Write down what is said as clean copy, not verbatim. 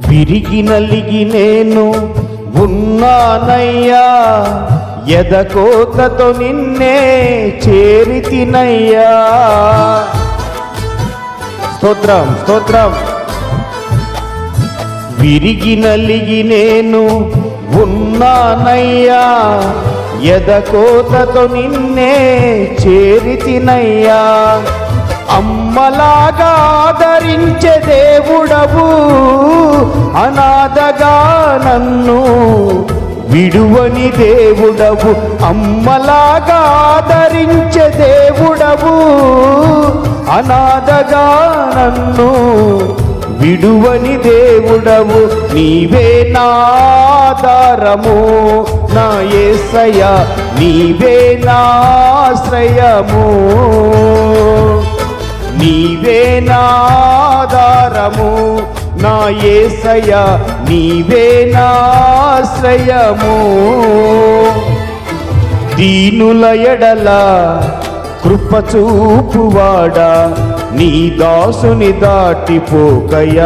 విరిగి నలిగి నేను ఉన్నానయ్యా, ఎదకోతతో నిన్నే చేరితినయ్యా. స్తోత్రం స్తోత్రం. విరిగి నలిగి నేను ఉన్నానయ్యా, ఎదకోతతో నిన్నే చేరితినయ్యా. అమ్మలాగా ఆదరించే దేవుడవు, అనాథగా నన్ను విడువని దేవుడవు. అమ్మలాగా ఆదరించే దేవుడవు, అనాథగా నన్ను విడువని దేవుడవు. నీవే నా ఆధారము నా యేసయ్యా, నీవే నా ఆశ్రయము, నీవే నా ఆధారము నా యేసయ్యా, నీవే నా ఆశ్రయము. దీనుల ఎడల కృప చూపువాడా, నీ దాసుని దాటిపోకయ్యా.